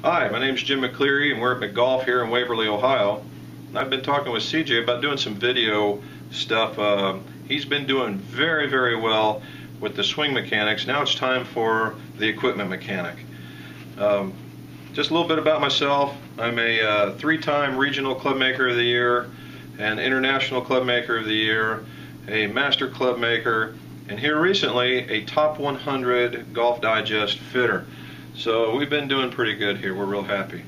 Hi, my name is Jim McCleary and we're at McGolf here in Waverly, Ohio. I've been talking with CJ about doing some video stuff. He's been doing very well with the swing mechanics. Now it's time for the equipment mechanic. Just a little bit about myself. I'm a three-time Regional Club Maker of the Year, an International Club Maker of the Year, a Master Club Maker, and here recently a Top 100 Golf Digest fitter. So we've been doing pretty good here. We're real happy.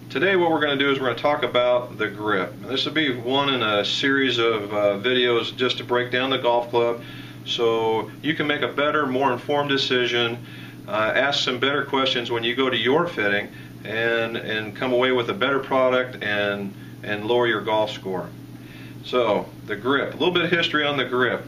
Today what we're going to do is we're going to talk about the grip. This will be one in a series of videos just to break down the golf club so you can make a better, more informed decision, ask some better questions when you go to your fitting, and come away with a better product and lower your golf score. So the grip, a little bit of history on the grip.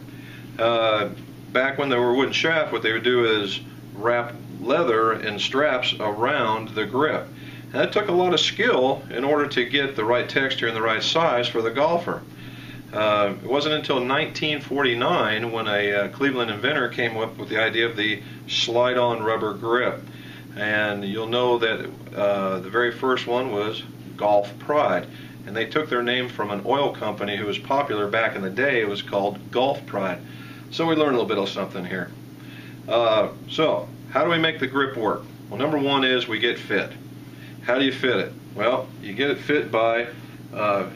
Back when they were wooden shaft, what they would do is wrap leather and straps around the grip. And it took a lot of skill in order to get the right texture and the right size for the golfer. It wasn't until 1949 when a Cleveland inventor came up with the idea of the slide-on rubber grip. And you'll know that the very first one was Golf Pride. And they took their name from an oil company who was popular back in the day. It was called Golf Pride. So we learned a little bit of something here. So how do we make the grip work? Well, number one is we get fit. How do you fit it? Well, you get it fit by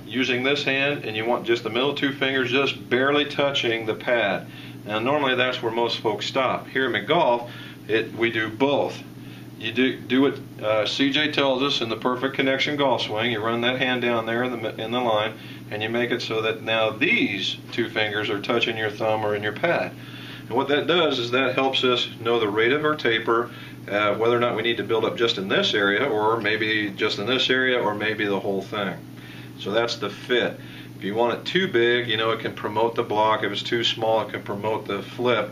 using this hand, and you want just the middle two fingers just barely touching the pad. Now normally that's where most folks stop. Here at McGolf, we do both. You do what CJ tells us in the perfect connection golf swing. You run that hand down there in the line, and you make it so that now these two fingers are touching your thumb or in your pad. And what that does is that helps us know the rate of our taper, whether or not we need to build up just in this area, or maybe just in this area, or maybe the whole thing. So that's the fit. If you want it too big, you know, it can promote the block. If it's too small, it can promote the flip.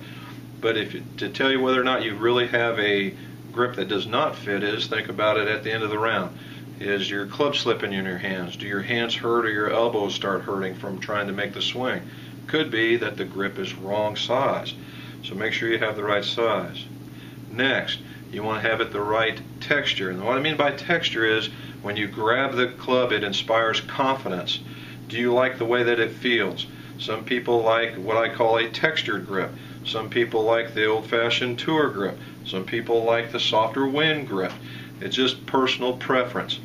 But to tell you whether or not you really have a grip that does not fit is, think about it at the end of the round. Is your club slipping in your hands? Do your hands hurt or your elbows start hurting from trying to make the swing? Could be that the grip is wrong size. So make sure you have the right size. Next, you want to have it the right texture. And what I mean by texture is when you grab the club, it inspires confidence. Do you like the way that it feels? Some people like what I call a textured grip. Some people like the old-fashioned tour grip. Some people like the softer wind grip. It's just personal preference.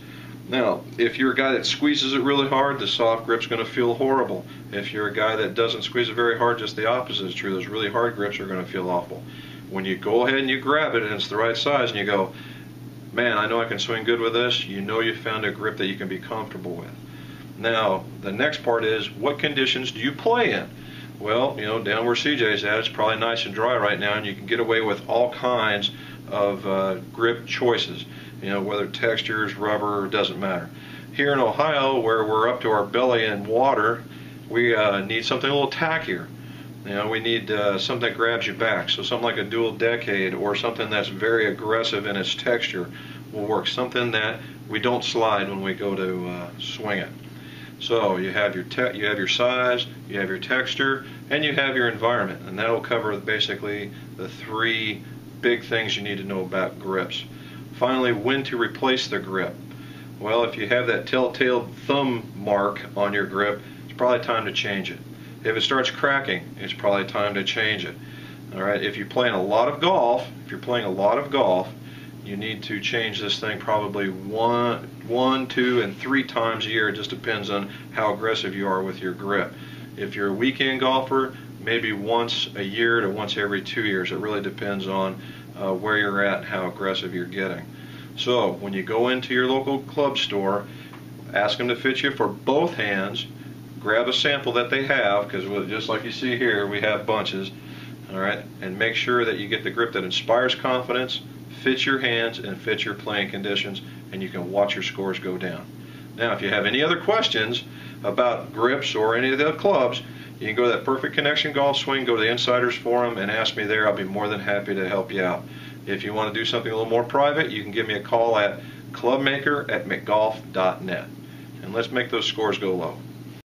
Now, if you're a guy that squeezes it really hard, the soft grip's going to feel horrible. If you're a guy that doesn't squeeze it very hard, just the opposite is true. Those really hard grips are going to feel awful. When you go ahead and you grab it and it's the right size and you go, man, I know I can swing good with this, you know you found a grip that you can be comfortable with. Now, the next part is, what conditions do you play in? Well, you know, down where CJ's at, it's probably nice and dry right now, and you can get away with all kinds of grip choices. You know, whether textures, rubber, doesn't matter. Here in Ohio, where we're up to our belly in water, we need something a little tackier. You know, we need something that grabs you back. So something like a Dual Decade or something that's very aggressive in its texture will work. Something that we don't slide when we go to swing it. So you have your size, you have your texture, and you have your environment, and that will cover basically the three big things you need to know about grips. Finally, when to replace the grip. Well, if you have that telltale thumb mark on your grip, it's probably time to change it. If it starts cracking, it's probably time to change it. All right. If you're playing a lot of golf, you need to change this thing probably one, two, and three times a year. It just depends on how aggressive you are with your grip. If you're a weekend golfer, maybe once a year to once every 2 years. It really depends on where you're at and how aggressive you're getting. So when you go into your local club store, ask them to fit you for both hands. Grab a sample that they have, because just like you see here, we have bunches. All right, and make sure that you get the grip that inspires confidence, fits your hands, and fits your playing conditions, and you can watch your scores go down. Now, if you have any other questions about grips or any of the clubs, you can go to that Perfect Connection Golf Swing, go to the Insiders Forum, and ask me there. I'll be more than happy to help you out. If you want to do something a little more private, you can give me a call at clubmaker@mcgolf.net. And let's make those scores go low.